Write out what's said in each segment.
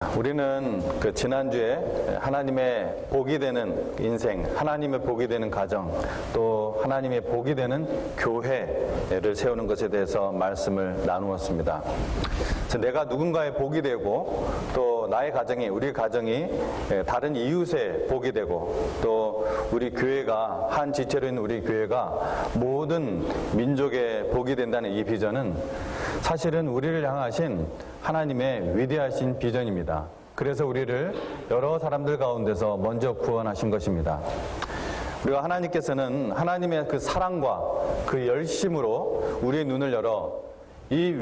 우리는 지난주에 하나님의 복이 되는 인생, 하나님의 복이 되는 가정, 또 하나님의 복이 되는 교회를 세우는 것에 대해서 말씀을 나누었습니다. 그래서 내가 누군가의 복이 되고 또 나의 가정이, 우리 가정이 다른 이웃의 복이 되고 또 우리 교회가, 한 지체로 있는 우리 교회가 모든 민족의 복이 된다는 이 비전은 사실은 우리를 향하신 하나님의 위대하신 비전입니다. 그래서 우리를 여러 사람들 가운데서 먼저 구원하신 것입니다. 우리가 하나님께서는 하나님의 그 사랑과 그 열심으로 우리의 눈을 열어 이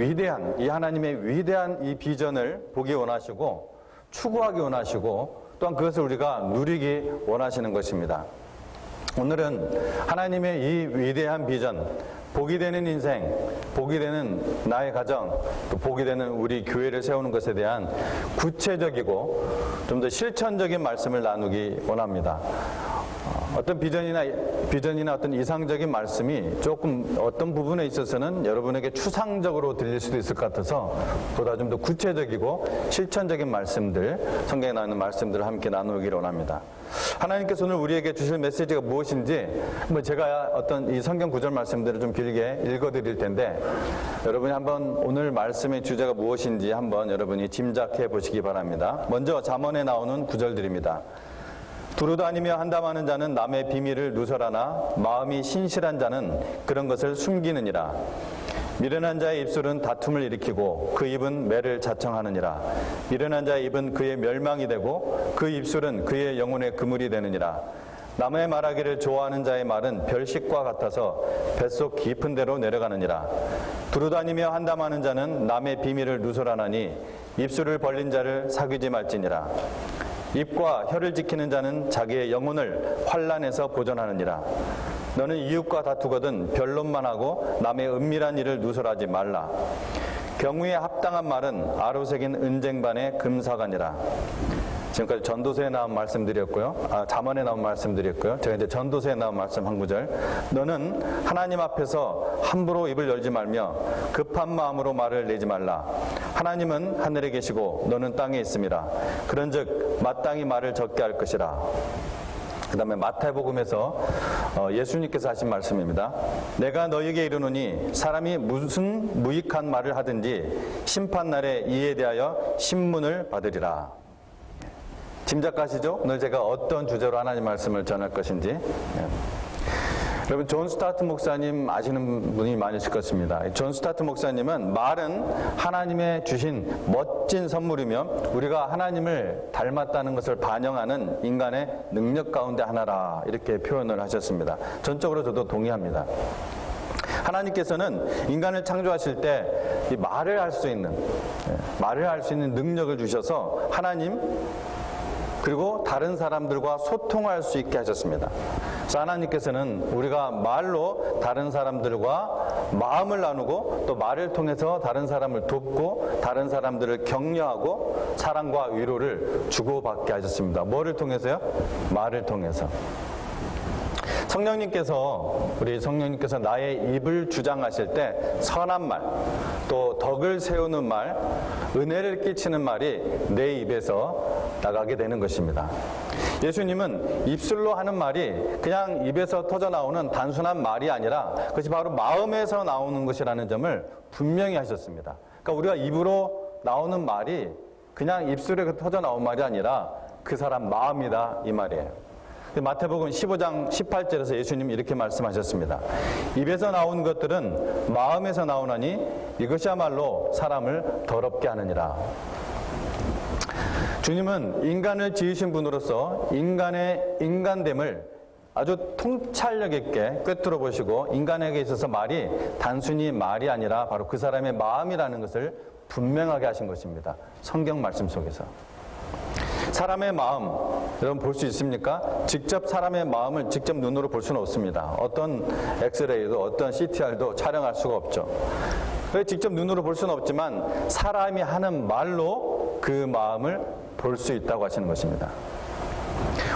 하나님의 위대한 이 비전을 보기 원하시고 추구하기 원하시고 또한 그것을 우리가 누리기 원하시는 것입니다. 오늘은 하나님의 이 위대한 비전, 복이 되는 인생, 복이 되는 나의 가정, 또 복이 되는 우리 교회를 세우는 것에 대한 구체적이고 좀 더 실천적인 말씀을 나누기 원합니다. 어떤 비전이나 어떤 이상적인 말씀이 조금 어떤 부분에 있어서는 여러분에게 추상적으로 들릴 수도 있을 것 같아서 보다 좀 더 구체적이고 실천적인 말씀들, 성경에 나오는 말씀들을 함께 나누기를 원합니다. 하나님께서 오늘 우리에게 주실 메시지가 무엇인지 제가 어떤 이 성경 구절 말씀들을 좀 길게 읽어드릴 텐데 여러분이 한번 오늘 말씀의 주제가 무엇인지 한번 여러분이 짐작해 보시기 바랍니다. 먼저 잠언에 나오는 구절들입니다. 두루다니며 한담하는 자는 남의 비밀을 누설하나 마음이 신실한 자는 그런 것을 숨기느니라. 미련한 자의 입술은 다툼을 일으키고 그 입은 매를 자청하느니라. 미련한 자의 입은 그의 멸망이 되고 그 입술은 그의 영혼의 그물이 되느니라. 남의 말하기를 좋아하는 자의 말은 별식과 같아서 뱃속 깊은 데로 내려가느니라. 두루다니며 한담하는 자는 남의 비밀을 누설하나니 입술을 벌린 자를 사귀지 말지니라. 입과 혀를 지키는 자는 자기의 영혼을 환난에서 보존하느니라. 너는 이웃과 다투거든 변론만 하고 남의 은밀한 일을 누설하지 말라. 경우에 합당한 말은 아로새긴 은쟁반의 금사가니라. 지금까지 전도서에 나온 말씀드렸고요. 잠언에 나온 말씀드렸고요. 제가 이제 전도서에 나온 말씀 한 구절. 너는 하나님 앞에서 함부로 입을 열지 말며 급한 마음으로 말을 내지 말라. 하나님은 하늘에 계시고 너는 땅에 있음이라. 그런즉 마땅히 말을 적게 할 것이라. 그 다음에 마태복음에서 예수님께서 하신 말씀입니다. 내가 너에게 이르노니 사람이 무슨 무익한 말을 하든지 심판날에 이에 대하여 신문을 받으리라. 짐작가시죠? 오늘 제가 어떤 주제로 하나님 말씀을 전할 것인지. 여러분, 존 스타트 목사님 아시는 분이 많으실 것입니다. 존 스타트 목사님은 말은 하나님의 주신 멋진 선물이며 우리가 하나님을 닮았다는 것을 반영하는 인간의 능력 가운데 하나라 이렇게 표현을 하셨습니다. 전적으로 저도 동의합니다. 하나님께서는 인간을 창조하실 때 이 말을 할 수 있는 능력을 주셔서 하나님 그리고 다른 사람들과 소통할 수 있게 하셨습니다. 그래서 하나님께서는 우리가 말로 다른 사람들과 마음을 나누고 또 말을 통해서 다른 사람을 돕고 다른 사람들을 격려하고 사랑과 위로를 주고받게 하셨습니다. 뭐를 통해서요? 말을 통해서. 우리 성령님께서 나의 입을 주장하실 때 선한 말, 또 덕을 세우는 말, 은혜를 끼치는 말이 내 입에서 나가게 되는 것입니다. 예수님은 입술로 하는 말이 그냥 입에서 터져 나오는 단순한 말이 아니라 그것이 바로 마음에서 나오는 것이라는 점을 분명히 하셨습니다. 그러니까 우리가 입으로 나오는 말이 그냥 입술에 터져 나온 말이 아니라 그 사람 마음이다 이 말이에요. 마태복음 15장 18절에서 예수님이 이렇게 말씀하셨습니다. 입에서 나온 것들은 마음에서 나오나니 이것이야말로 사람을 더럽게 하느니라. 주님은 인간을 지으신 분으로서 인간의 인간됨을 아주 통찰력 있게 꿰뚫어 보시고 인간에게 있어서 말이 단순히 말이 아니라 바로 그 사람의 마음이라는 것을 분명하게 하신 것입니다. 성경 말씀 속에서. 사람의 마음, 여러분 볼 수 있습니까? 직접 사람의 마음을 직접 눈으로 볼 수는 없습니다. 어떤 엑스레이도 어떤 CTR도 촬영할 수가 없죠. 직접 눈으로 볼 수는 없지만 사람이 하는 말로 그 마음을 볼 수 있다고 하시는 것입니다.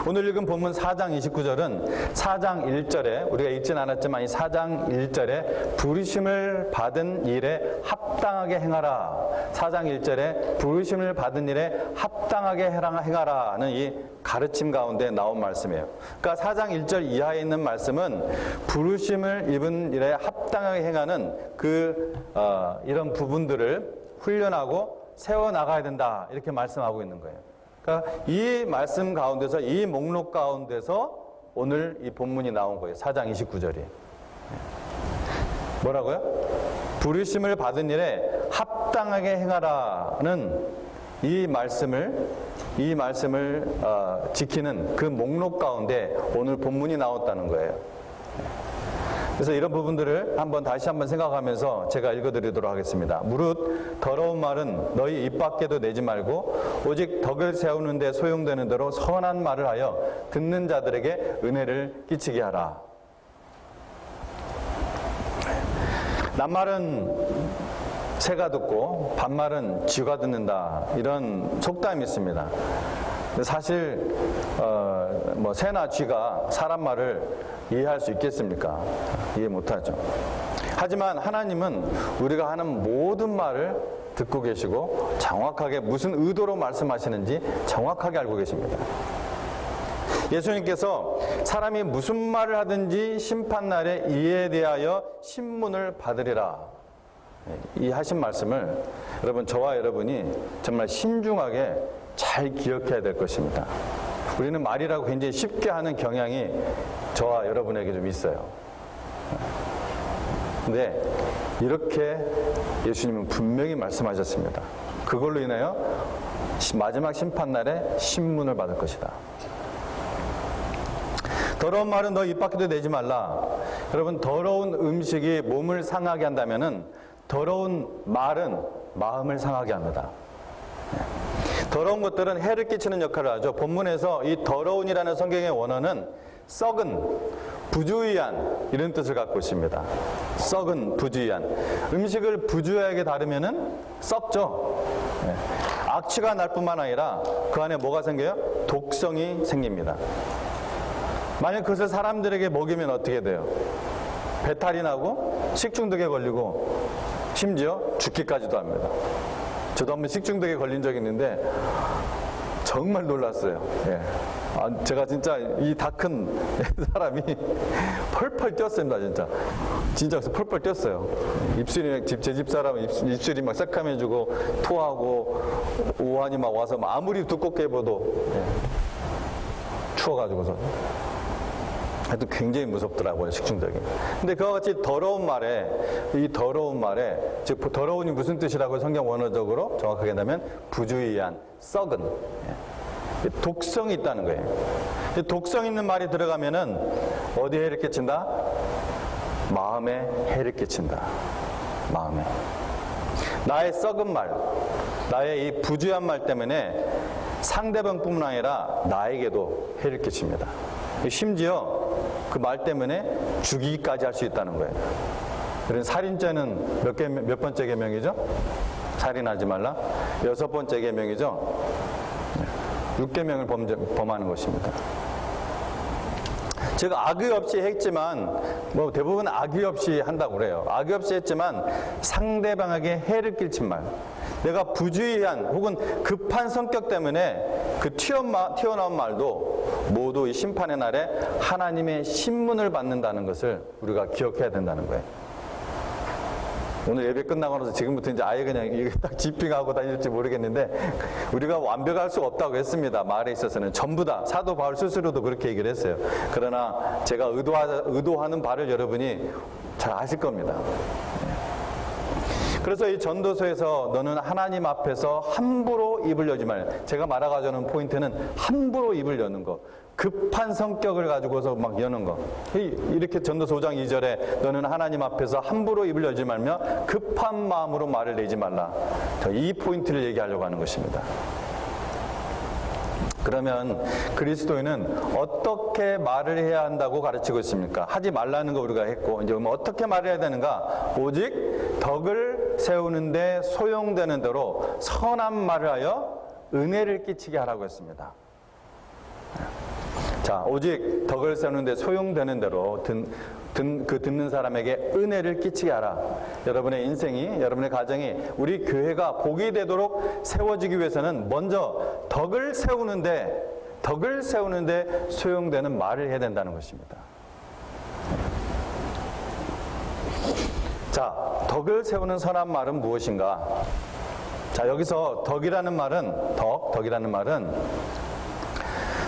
오늘 읽은 본문 4장 29절은 4장 1절에 우리가 읽진 않았지만 이 4장 1절에 부르심을 받은 일에 합당하게 행하라. 4장 1절에 부르심을 받은 일에 합당하게 행하라는 이 가르침 가운데 나온 말씀이에요. 그러니까 4장 1절 이하에 있는 말씀은 부르심을 입은 일에 합당하게 행하는 이런 부분들을 훈련하고 세워나가야 된다. 이렇게 말씀하고 있는 거예요. 그러니까 이 말씀 가운데서, 이 목록 가운데서 오늘 이 본문이 나온 거예요. 4장 29절이. 뭐라고요? 부르심을 받은 일에 합당하게 행하라는 이 말씀을 지키는 그 목록 가운데 오늘 본문이 나왔다는 거예요. 그래서 이런 부분들을 다시 한번 생각하면서 제가 읽어드리도록 하겠습니다. 무릇 더러운 말은 너희 입 밖에도 내지 말고 오직 덕을 세우는 데 소용되는 대로 선한 말을 하여 듣는 자들에게 은혜를 끼치게 하라. 낱말은 새가 듣고 반말은 쥐가 듣는다, 이런 속담이 있습니다. 사실 새나 쥐가 사람 말을 이해할 수 있겠습니까? 이해 못하죠. 하지만 하나님은 우리가 하는 모든 말을 듣고 계시고 정확하게 무슨 의도로 말씀하시는지 정확하게 알고 계십니다. 예수님께서 사람이 무슨 말을 하든지 심판날에 이에 대하여 신문을 받으리라, 이 하신 말씀을 여러분, 저와 여러분이 정말 신중하게 잘 기억해야 될 것입니다. 우리는 말이라고 굉장히 쉽게 하는 경향이 저와 여러분에게 좀 있어요. 근데 이렇게 예수님은 분명히 말씀하셨습니다. 그걸로 인하여 마지막 심판날에 신문을 받을 것이다. 더러운 말은 너 입 밖에도 내지 말라. 여러분, 더러운 음식이 몸을 상하게 한다면은 더러운 말은 마음을 상하게 합니다. 더러운 것들은 해를 끼치는 역할을 하죠. 본문에서 이 더러운이라는 성경의 원어는 썩은, 부주의한, 이런 뜻을 갖고 있습니다. 썩은, 부주의한. 음식을 부주의하게 다루면은 썩죠. 악취가 날 뿐만 아니라 그 안에 뭐가 생겨요? 독성이 생깁니다. 만약 그것을 사람들에게 먹이면 어떻게 돼요? 배탈이 나고 식중독에 걸리고 심지어 죽기까지도 합니다. 저도 한번 식중독에 걸린 적이 있는데 정말 놀랐어요. 제가 진짜 이 다 큰 사람이 펄펄 뛰었습니다. 진짜 그래서 펄펄 뛰었어요. 입술이, 제 집사람은 입술이 막 새까매지고 토하고 오한이 막 와서 아무리 두껍게 입어도 추워가지고서 하여튼 굉장히 무섭더라고요, 식중독이. 근데 그와 같이 더러운 말에, 즉 더러운이 무슨 뜻이라고 성경 원어적으로 정확하게 한다면 부주의한, 썩은, 독성이 있다는 거예요. 독성 있는 말이 들어가면은 어디에 해를 끼친다? 마음에 해를 끼친다. 마음에. 나의 썩은 말, 나의 이 부주의한 말 때문에 상대방뿐만 아니라 나에게도 해를 끼칩니다. 심지어 그 말 때문에 죽이기까지 할 수 있다는 거예요. 그런 살인죄는 몇 번째 계명이죠? 살인하지 말라. 6번째 계명이죠? 6계명을 범하는 것입니다. 제가 악의 없이 했지만, 대부분 악의 없이 한다고 그래요. 악의 없이 했지만 상대방에게 해를 끼친 말, 내가 부주의한 혹은 급한 성격 때문에 그 튀어나온 말도 모두 이 심판의 날에 하나님의 신문을 받는다는 것을 우리가 기억해야 된다는 거예요. 오늘 예배 끝나고 나서 지금부터 이제 아예 그냥 이게 딱 집중하고 다닐지 모르겠는데, 우리가 완벽할 수가 없다고 했습니다. 말에 있어서는 전부 다. 사도 바울 스스로도 그렇게 얘기를 했어요. 그러나 제가 의도하는 바를 여러분이 잘 아실 겁니다. 그래서 이 전도서에서 너는 하나님 앞에서 함부로 입을 열지 말라. 제가 말하고자 하는 포인트는 함부로 입을 여는 거. 급한 성격을 가지고서 막 여는 거. 이렇게 전도서 5장 2절에 너는 하나님 앞에서 함부로 입을 열지 말며 급한 마음으로 말을 내지 말라. 이 포인트를 얘기하려고 하는 것입니다. 그러면 그리스도인은 어떻게 말을 해야 한다고 가르치고 있습니까? 하지 말라는 거 우리가 했고, 이제 어떻게 말해야 되는가? 오직 덕을 세우는데 소용되는 대로 선한 말을 하여 은혜를 끼치게 하라고 했습니다. 자, 오직 덕을 세우는데 소용되는 대로 듣는 사람에게 은혜를 끼치게 하라. 여러분의 인생이, 여러분의 가정이, 우리 교회가 복이 되도록 세워지기 위해서는 먼저 덕을 세우는데 소용되는 말을 해야 된다는 것입니다. 자, 덕을 세우는 선한 말은 무엇인가? 자, 여기서 덕이라는 말은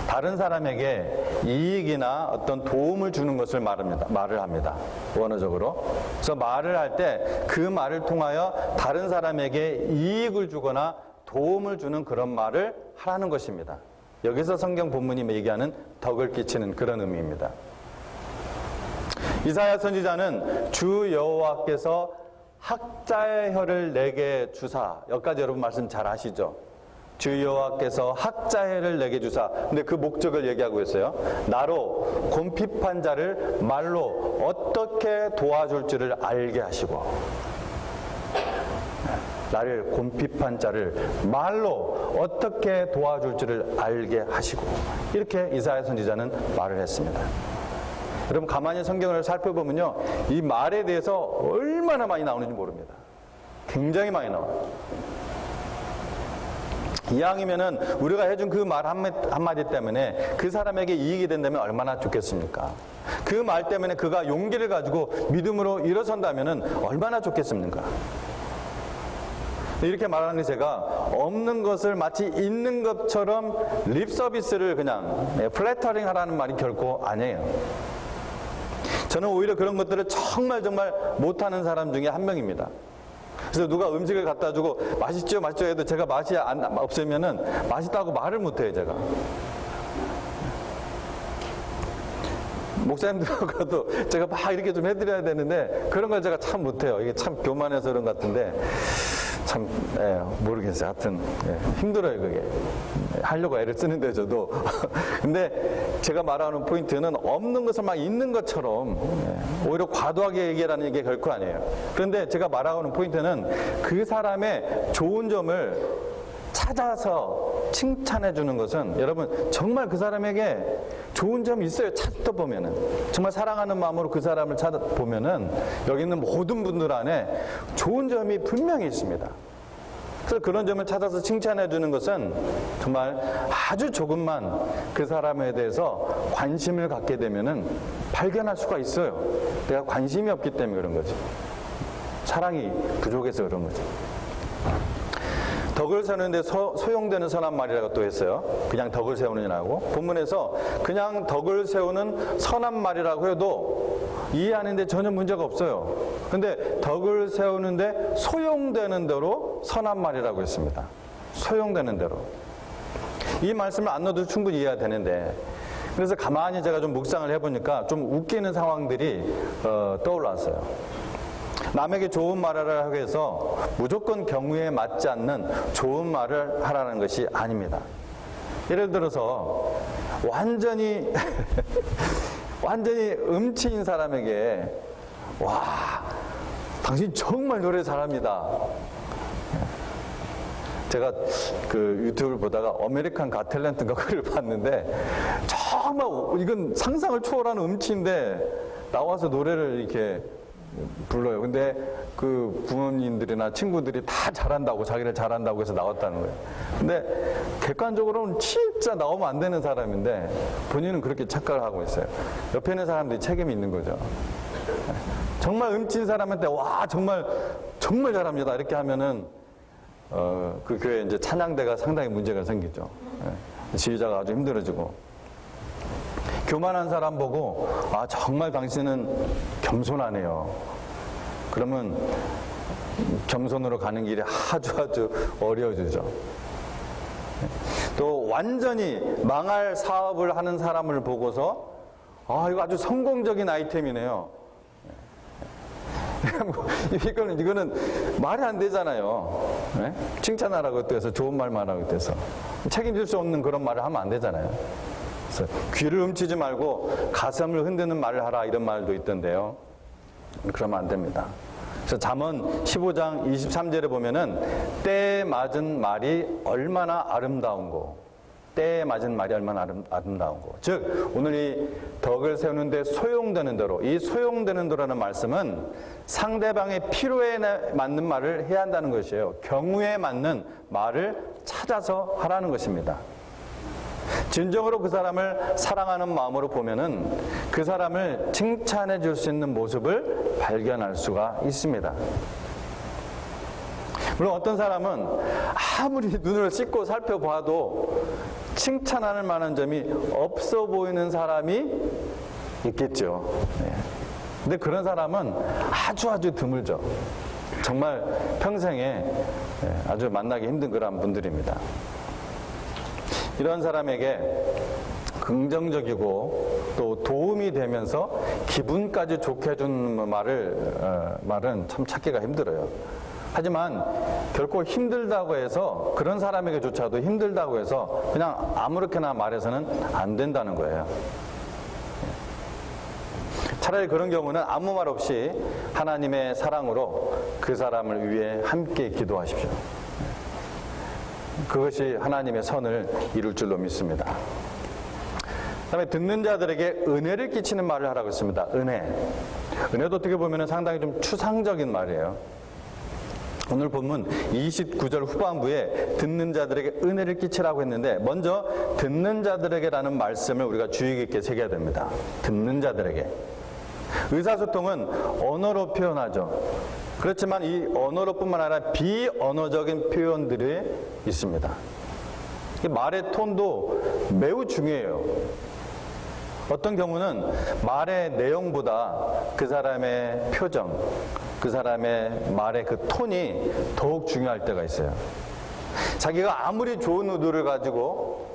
다른 사람에게 이익이나 어떤 도움을 주는 것을 말을 합니다. 원어적으로. 그래서 말을 할 때 그 말을 통하여 다른 사람에게 이익을 주거나 도움을 주는 그런 말을 하라는 것입니다. 여기서 성경 본문이 얘기하는 덕을 끼치는 그런 의미입니다. 이사야 선지자는 주 여호와께서 학자의 혀를 내게 주사, 여기까지 여러분 말씀 잘 아시죠? 주 여호와께서 학자의 혀를 내게 주사. 근데 그 목적을 얘기하고 있어요. 나로 곰핍한 자를 말로 어떻게 도와줄 줄을 알게 하시고, 나를 곰핍한 자를 말로 어떻게 도와줄 줄을 알게 하시고, 이렇게 이사야 선지자는 말을 했습니다. 여러분 가만히 성경을 살펴보면요, 이 말에 대해서 얼마나 많이 나오는지 모릅니다. 굉장히 많이 나와요. 이왕이면은 우리가 해준 그 말 한마디 때문에 그 사람에게 이익이 된다면 얼마나 좋겠습니까? 그 말 때문에 그가 용기를 가지고 믿음으로 일어선다면은 얼마나 좋겠습니까? 이렇게 말하는 게 제가 없는 것을 마치 있는 것처럼 립 서비스를 그냥 플래터링 하라는 말이 결코 아니에요. 저는 오히려 그런 것들을 정말 못하는 사람 중에 한 명입니다. 그래서 누가 음식을 갖다 주고 맛있죠 해도 제가 맛이 없으면은 맛있다고 말을 못해요, 제가. 목사님들하고도 제가 막 이렇게 좀 해드려야 되는데 그런 걸 제가 참 못해요. 이게 참 교만해서 그런 것 같은데 참 모르겠어요. 하여튼 힘들어요, 그게. 하려고 애를 쓰는데 저도. 근데 제가 말하는 포인트는 없는 것을 막 있는 것처럼 오히려 과도하게 얘기하라는 게 결코 아니에요. 그런데 제가 말하는 포인트는 그 사람의 좋은 점을 찾아서 칭찬해 주는 것은, 여러분 정말 그 사람에게 좋은 점이 있어요. 찾다 보면은, 정말 사랑하는 마음으로 그 사람을 찾아보면은 여기 있는 모든 분들 안에 좋은 점이 분명히 있습니다. 그래서 그런 점을 찾아서 칭찬해 주는 것은 정말 아주 조금만 그 사람에 대해서 관심을 갖게 되면은 발견할 수가 있어요. 내가 관심이 없기 때문에 그런 거지. 사랑이 부족해서 그런 거지. 덕을 세우는데 소용되는 선한 말이라고 또 했어요. 그냥 덕을 세우느냐고. 본문에서 그냥 덕을 세우는 선한 말이라고 해도 이해하는데 전혀 문제가 없어요. 근데 덕을 세우는데 소용되는 대로 선한 말이라고 했습니다. 소용되는 대로. 이 말씀을 안 넣어도 충분히 이해가 되는데, 그래서 가만히 제가 좀 묵상을 해보니까 좀 웃기는 상황들이 떠올랐어요. 남에게 좋은 말을 하기 위해서 무조건 경우에 맞지 않는 좋은 말을 하라는 것이 아닙니다. 예를 들어서 완전히 음치인 사람에게 와, 당신 정말 노래 잘합니다. 제가 그 유튜브를 보다가 아메리칸 갓 탤런트인가 그걸 봤는데 정말 이건 상상을 초월하는 음치인데 나와서 노래를 이렇게 불러요. 근데 그 부모님들이나 친구들이 다 잘한다고, 자기를 잘한다고 해서 나왔다는 거예요. 근데 객관적으로는 진짜 나오면 안 되는 사람인데 본인은 그렇게 착각을 하고 있어요. 옆에 있는 사람들이 책임이 있는 거죠. 정말 음치인 사람한테 와, 정말 잘합니다 이렇게 하면은 그 교회 이제 찬양대가 상당히 문제가 생기죠. 지휘자가 아주 힘들어지고. 교만한 사람 보고 아, 정말 당신은 겸손하네요. 그러면 겸손으로 가는 길이 아주 어려워지죠. 또 완전히 망할 사업을 하는 사람을 보고서 아, 이거 아주 성공적인 아이템이네요. 이거는 말이 안 되잖아요. 네? 칭찬하라고 해서 좋은 말만 하라고 해서 책임질 수 없는 그런 말을 하면 안 되잖아요. 그래서 귀를 훔치지 말고 가슴을 흔드는 말을 하라, 이런 말도 있던데요. 그러면 안 됩니다. 그래서 잠언 15장 23절에 보면은 때에 맞은 말이 얼마나 아름다운고, 때에 맞은 말이 얼마나 아름다운 거. 즉 오늘 이 덕을 세우는데 소용되는 대로, 이 소용되는 대로라는 말씀은 상대방의 필요에 맞는 말을 해야 한다는 것이에요. 경우에 맞는 말을 찾아서 하라는 것입니다. 진정으로 그 사람을 사랑하는 마음으로 보면은 그 사람을 칭찬해 줄 수 있는 모습을 발견할 수가 있습니다. 물론 어떤 사람은 아무리 눈을 씻고 살펴봐도 칭찬할 만한 점이 없어 보이는 사람이 있겠죠. 근데 그런 사람은 아주 드물죠. 정말 평생에 아주 만나기 힘든 그런 분들입니다. 이런 사람에게 긍정적이고 또 도움이 되면서 기분까지 좋게 해주는 말은 참 찾기가 힘들어요. 하지만 결코 힘들다고 해서, 그런 사람에게조차도 힘들다고 해서 그냥 아무렇게나 말해서는 안 된다는 거예요. 차라리 그런 경우는 아무 말 없이 하나님의 사랑으로 그 사람을 위해 함께 기도하십시오. 그것이 하나님의 선을 이룰 줄로 믿습니다. 그 다음에 듣는 자들에게 은혜를 끼치는 말을 하라고 했습니다. 은혜도 어떻게 보면 상당히 좀 추상적인 말이에요. 오늘 본문 29절 후반부에 듣는 자들에게 은혜를 끼치라고 했는데, 먼저 듣는 자들에게라는 말씀을 우리가 주의 깊게 새겨야 됩니다. 듣는 자들에게. 의사소통은 언어로 표현하죠. 그렇지만 이 언어로뿐만 아니라 비언어적인 표현들이 있습니다. 말의 톤도 매우 중요해요. 어떤 경우는 말의 내용보다 그 사람의 표정, 그 사람의 말의 그 톤이 더욱 중요할 때가 있어요. 자기가 아무리 좋은 의도를 가지고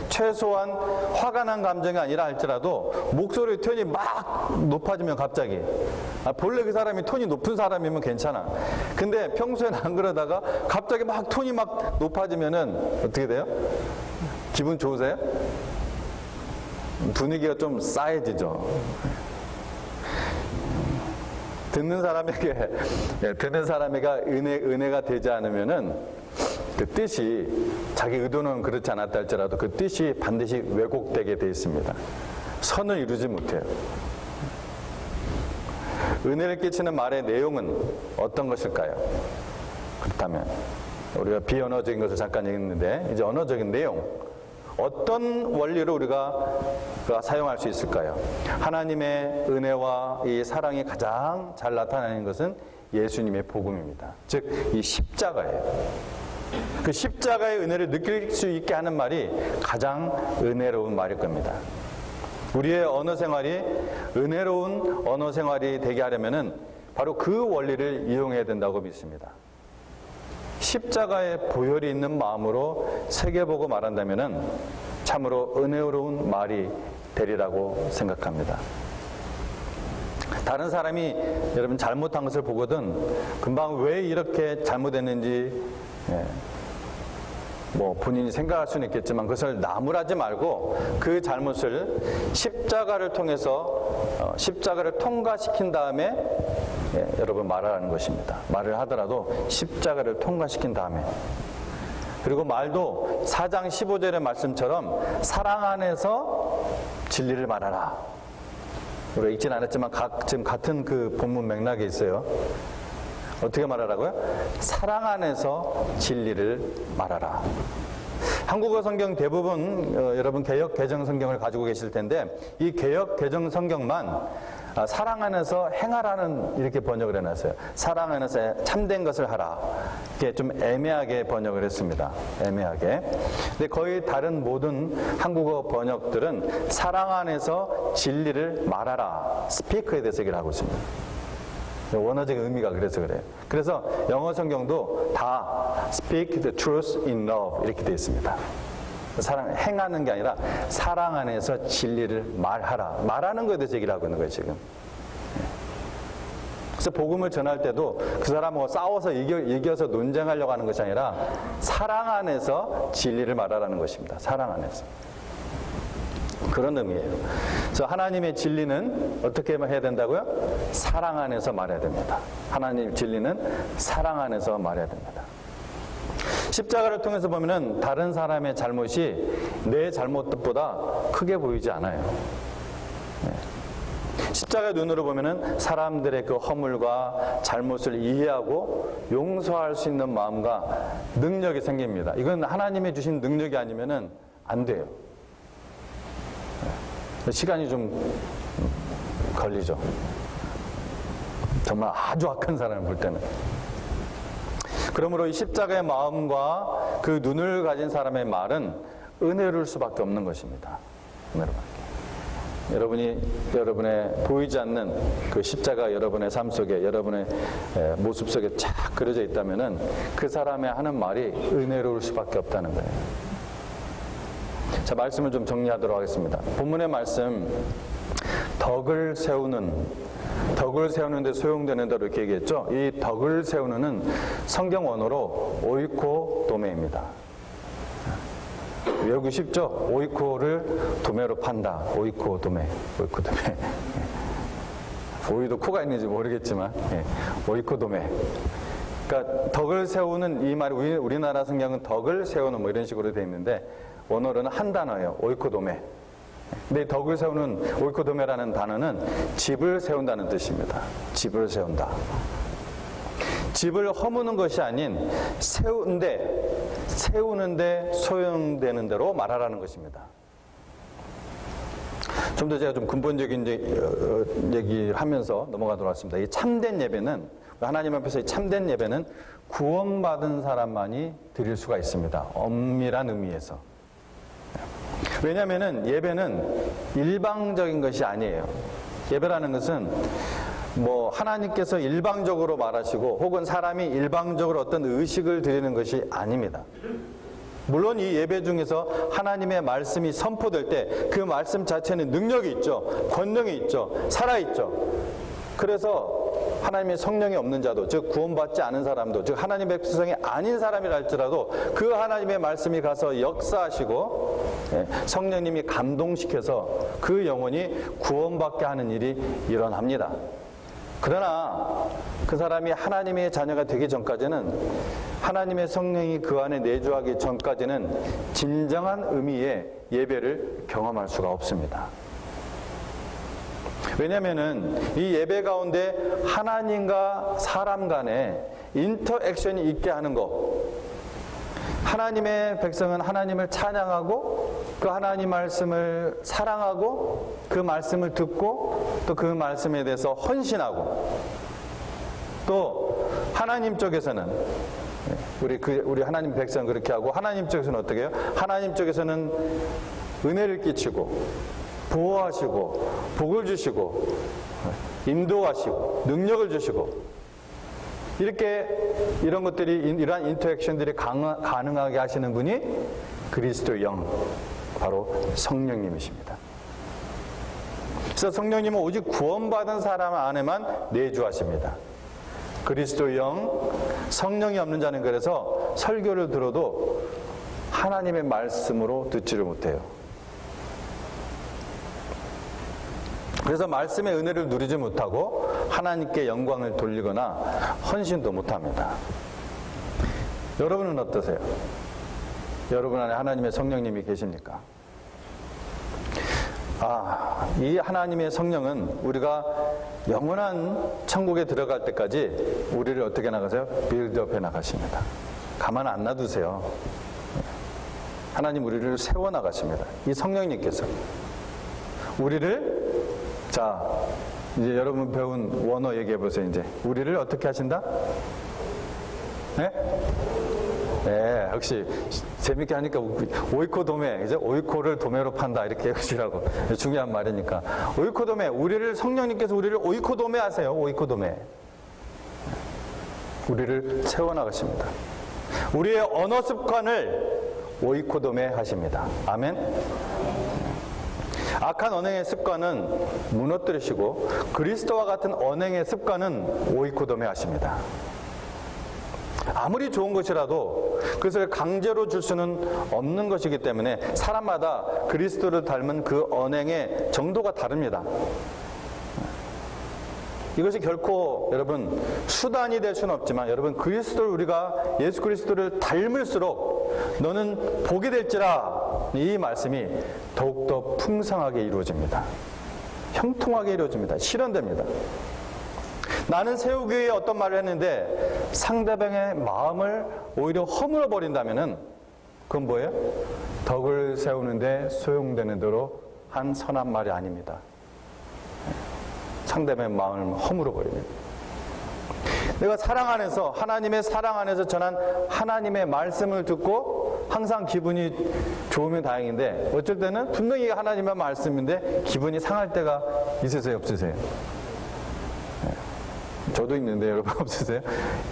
최소한 화가 난 감정이 아니라 할지라도 목소리 톤이 막 높아지면 갑자기, 본래 그 사람이 톤이 높은 사람이면 괜찮아. 근데 평소에는 안 그러다가 갑자기 막 톤이 막 높아지면은 어떻게 돼요? 기분 좋으세요? 분위기가 좀 싸해지죠. 듣는 사람에게 은혜가 되지 않으면은 그 뜻이, 자기 의도는 그렇지 않았다 할지라도 그 뜻이 반드시 왜곡되게 되어 있습니다. 선을 이루지 못해요. 은혜를 끼치는 말의 내용은 어떤 것일까요? 그렇다면 우리가 비언어적인 것을 잠깐 얘기했는데, 이제 언어적인 내용, 어떤 원리로 우리가 사용할 수 있을까요? 하나님의 은혜와 이 사랑이 가장 잘 나타나는 것은 예수님의 복음입니다. 즉 이 십자가예요. 그 십자가의 은혜를 느낄 수 있게 하는 말이 가장 은혜로운 말일 겁니다. 우리의 언어 생활이 은혜로운 언어 생활이 되게 하려면은 바로 그 원리를 이용해야 된다고 믿습니다. 십자가의 보혈이 있는 마음으로 새겨보고 말한다면은 참으로 은혜로운 말이 되리라고 생각합니다. 다른 사람이 여러분 잘못한 것을 보거든 금방 왜 이렇게 잘못했는지 본인이 생각할 수는 있겠지만 그것을 나무라지 말고 그 잘못을 십자가를 통해서 십자가를 통과시킨 다음에 여러분 말하라는 것입니다. 말을 하더라도 십자가를 통과시킨 다음에, 그리고 말도 4장 15절의 말씀처럼 사랑 안에서 진리를 말하라. 우리가 읽진 않았지만 지금 같은 그 본문 맥락에 있어요. 어떻게 말하라고요? 사랑 안에서 진리를 말하라. 한국어 성경 대부분 여러분 개역 개정 성경을 가지고 계실 텐데, 이 개역 개정 성경만 사랑 안에서 행하라는 이렇게 번역을 해놨어요. 사랑 안에서 참된 것을 하라. 이게 좀 애매하게 번역을 했습니다. 애매하게. 근데 거의 다른 모든 한국어 번역들은 사랑 안에서 진리를 말하라, 스피크에 대해서 얘기를 하고 있습니다. 원어적인 의미가 그래서 그래요. 그래서 영어 성경도 다 speak the truth in love 이렇게 되어 있습니다. 행하는 게 아니라 사랑 안에서 진리를 말하라. 말하는 것에 대해서 얘기를 하고 있는 거예요, 지금. 그래서 복음을 전할 때도 그 사람하고 싸워서 이겨서 논쟁하려고 하는 것이 아니라 사랑 안에서 진리를 말하라는 것입니다. 사랑 안에서. 그런 의미예요. 그래서 하나님의 진리는 어떻게 해야 된다고요? 사랑 안에서 말해야 됩니다. 하나님의 진리는 사랑 안에서 말해야 됩니다. 십자가를 통해서 보면은 다른 사람의 잘못이 내 잘못보다 크게 보이지 않아요. 십자가의 눈으로 보면은 사람들의 그 허물과 잘못을 이해하고 용서할 수 있는 마음과 능력이 생깁니다. 이건 하나님이 주신 능력이 아니면은 안 돼요. 시간이 좀 걸리죠. 정말 아주 악한 사람을 볼 때는. 그러므로 이 십자가의 마음과 그 눈을 가진 사람의 말은 은혜로울 수밖에 없는 것입니다. 은혜로밖에. 여러분의 보이지 않는 그 십자가 여러분의 삶 속에, 여러분의 모습 속에 쫙 그려져 있다면은 그 사람의 하는 말이 은혜로울 수밖에 없다는 거예요. 자, 말씀을 좀 정리하도록 하겠습니다. 본문의 말씀, 덕을 세우는 데 소용되는 대로 이렇게 얘기했죠. 이 덕을 세우는은 성경 원어로 오이코도메입니다. 외우기 쉽죠? 오이코를 도메로 판다. 오이코도메. 오이도 코가 있는지 모르겠지만 오이코도메. 그러니까 덕을 세우는 이 말이 우리나라 성경은 덕을 세우는 뭐 이런 식으로 되어 있는데 원어로는 한 단어예요. 오이코도메. 근데 덕을 세우는 오이코도메라는 단어는 집을 세운다는 뜻입니다. 집을 세운다. 집을 허무는 것이 아닌 세우는데 소용되는 대로 말하라는 것입니다. 좀 더 제가 좀 근본적인 얘기를 하면서 넘어가도록 하겠습니다. 이 참된 예배는, 하나님 앞에서 이 참된 예배는 구원받은 사람만이 드릴 수가 있습니다. 엄밀한 의미에서. 왜냐하면 예배는 일방적인 것이 아니에요. 예배라는 것은 뭐 하나님께서 일방적으로 말하시고 혹은 사람이 일방적으로 어떤 의식을 드리는 것이 아닙니다. 물론 이 예배 중에서 하나님의 말씀이 선포될 때 그 말씀 자체는 능력이 있죠. 권능이 있죠. 살아있죠. 그래서 하나님의 성령이 없는 자도, 즉 구원받지 않은 사람도, 즉 하나님의 백성이 아닌 사람이라 할지라도 그 하나님의 말씀이 가서 역사하시고 성령님이 감동시켜서 그 영혼이 구원받게 하는 일이 일어납니다. 그러나 그 사람이 하나님의 자녀가 되기 전까지는, 하나님의 성령이 그 안에 내주하기 전까지는 진정한 의미의 예배를 경험할 수가 없습니다. 왜냐하면은 이 예배 가운데 하나님과 사람 간에 인터액션이 있게 하는 것, 하나님의 백성은 하나님을 찬양하고 그 하나님 말씀을 사랑하고 그 말씀을 듣고 또 그 말씀에 대해서 헌신하고, 또 하나님 쪽에서는 우리 하나님 백성 그렇게 하고, 하나님 쪽에서는 어떻게 해요? 하나님 쪽에서는 은혜를 끼치고 보호하시고 복을 주시고 인도하시고 능력을 주시고, 이렇게 이런 것들이, 이러한 인터액션들이 가능하게 하시는 분이 그리스도의 영, 바로 성령님이십니다. 그래서 성령님은 오직 구원받은 사람 안에만 내주하십니다. 그리스도의 영, 성령이 없는 자는 그래서 설교를 들어도 하나님의 말씀으로 듣지를 못해요. 그래서 말씀의 은혜를 누리지 못하고 하나님께 영광을 돌리거나 헌신도 못합니다. 여러분은 어떠세요? 여러분 안에 하나님의 성령님이 계십니까? 이 하나님의 성령은 우리가 영원한 천국에 들어갈 때까지 우리를 어떻게 나가세요? 빌드업해 나가십니다. 가만 안 놔두세요. 하나님 우리를 세워나가십니다. 이 성령님께서 우리를, 자, 이제 여러분 배운 원어 얘기해 보세요. 이제 우리를 어떻게 하신다? 네? 네, 역시 재밌게 하니까 오이코도메, 이제 오이코를 도메로 판다 이렇게 해보시라고. 중요한 말이니까. 오이코도메, 우리를, 성령님께서 우리를 오이코도메 하세요. 오이코도메. 우리를 세워나가십니다. 우리의 언어 습관을 오이코도메 하십니다. 아멘. 악한 언행의 습관은 무너뜨리시고 그리스도와 같은 언행의 습관은 오이코도메 하십니다. 아무리 좋은 것이라도 그것을 강제로 줄 수는 없는 것이기 때문에 사람마다 그리스도를 닮은 그 언행의 정도가 다릅니다. 이것이 결코 여러분 수단이 될 수는 없지만 여러분 그리스도를 우리가 예수 그리스도를 닮을수록 너는 복이 될지라 이 말씀이 더욱더 풍성하게 이루어집니다. 형통하게 이루어집니다. 실현됩니다. 나는 세우기 위해 어떤 말을 했는데 상대방의 마음을 오히려 허물어 버린다면은 그건 뭐예요? 덕을 세우는데 소용되는 대로 한 선한 말이 아닙니다. 상대방의 마음을 허물어 버립니다. 내가 사랑 안에서 하나님의 사랑 안에서 전한 하나님의 말씀을 듣고 항상 기분이 좋으면 다행인데 어쩔 때는 분명히 하나님의 말씀인데 기분이 상할 때가 있으세요? 없으세요? 저도 있는데 여러분 없으세요?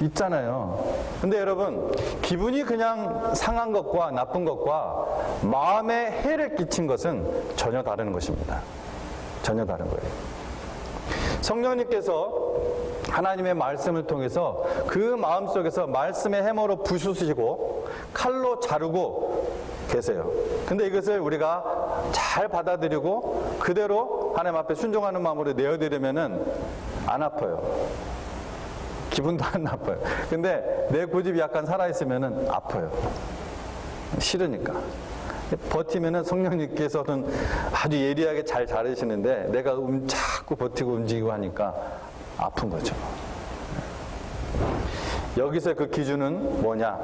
있잖아요. 근데 여러분 기분이 그냥 상한 것과 나쁜 것과 마음에 해를 끼친 것은 전혀 다른 것입니다. 전혀 다른 거예요. 성령님께서 하나님의 말씀을 통해서 그 마음속에서 말씀의 해머로 부수시고 칼로 자르고 계세요. 근데 이것을 우리가 잘 받아들이고 그대로 하나님 앞에 순종하는 마음으로 내어드리면은 안 아파요. 기분도 안 나빠요. 근데 내 고집이 약간 살아있으면은 아파요. 싫으니까. 버티면은 성령님께서는 아주 예리하게 잘 자르시는데 내가 자꾸 버티고 움직이고 하니까 아픈 거죠. 여기서 그 기준은 뭐냐?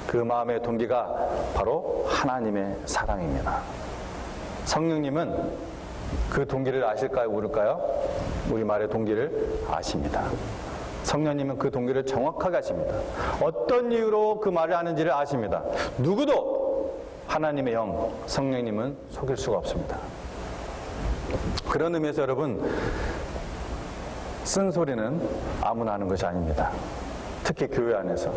그 마음의 동기가 바로 하나님의 사랑입니다. 성령님은 그 동기를 아실까요? 모를까요? 우리말의 동기를 아십니다. 성령님은 그 동기를 정확하게 아십니다. 어떤 이유로 그 말을 하는지를 아십니다. 누구도 하나님의 영, 성령님은 속일 수가 없습니다. 그런 의미에서 여러분, 쓴소리는 아무나 하는 것이 아닙니다. 특히 교회 안에서.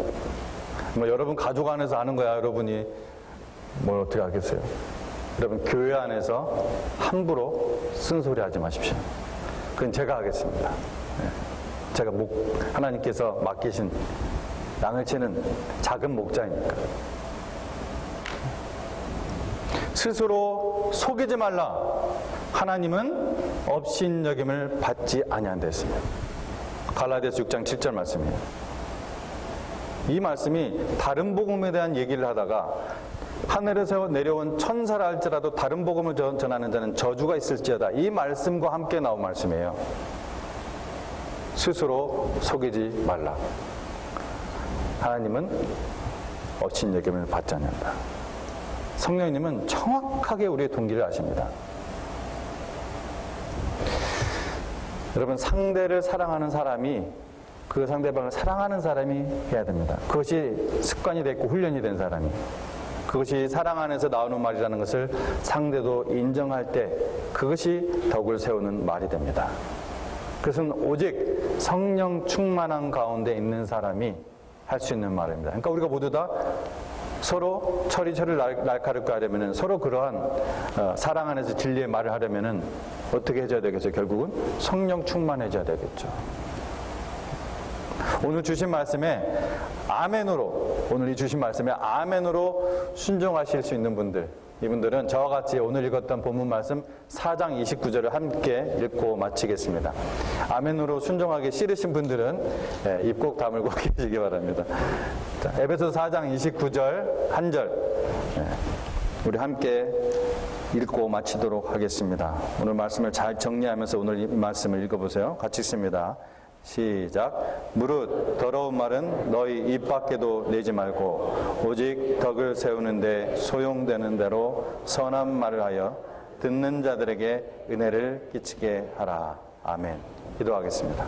뭐 여러분 가족 안에서 하는 거야, 여러분이 뭘 어떻게 하겠어요? 여러분 교회 안에서 함부로 쓴소리 하지 마십시오. 그건 제가 하겠습니다. 제가 하나님께서 맡기신 양을 치는 작은 목자이니까. 스스로 속이지 말라. 하나님은 업신여김을 받지 아니한다 했습니다. 갈라디아서 6장 7절 말씀이에요. 이 말씀이 다른 복음에 대한 얘기를 하다가 하늘에서 내려온 천사라 할지라도 다른 복음을 전하는 자는 저주가 있을지어다. 이 말씀과 함께 나온 말씀이에요. 스스로 속이지 말라. 하나님은 업신여김을 받지 않는다. 성령님은 정확하게 우리의 동기를 아십니다. 여러분 상대를 사랑하는 사람이 그 상대방을 사랑하는 사람이 해야 됩니다. 그것이 습관이 됐고 훈련이 된 사람이. 그것이 사랑 안에서 나오는 말이라는 것을 상대도 인정할 때 그것이 덕을 세우는 말이 됩니다. 그것은 오직 성령 충만한 가운데 있는 사람이 할 수 있는 말입니다. 그러니까 우리가 모두 다 서로 철이 철을 날카롭게 하려면 서로 그러한 사랑 안에서 진리의 말을 하려면 어떻게 해줘야 되겠어요? 결국은 성령 충만해져야 되겠죠. 오늘 주신 말씀에 아멘으로, 오늘 이 주신 말씀에 아멘으로 순종하실 수 있는 분들, 이분들은 저와 같이 오늘 읽었던 본문 말씀 4장 29절을 함께 읽고 마치겠습니다. 아멘으로 순종하기 싫으신 분들은 입 꼭 다물고 계시기 바랍니다. 자, 에베소서 4장 29절 한 절 우리 함께 읽고 마치도록 하겠습니다. 오늘 말씀을 잘 정리하면서 오늘 이 말씀을 읽어보세요. 같이 읽습니다. 시작. 무릇 더러운 말은 너희 입 밖에도 내지 말고 오직 덕을 세우는데 소용되는 대로 선한 말을 하여 듣는 자들에게 은혜를 끼치게 하라. 아멘. 기도하겠습니다.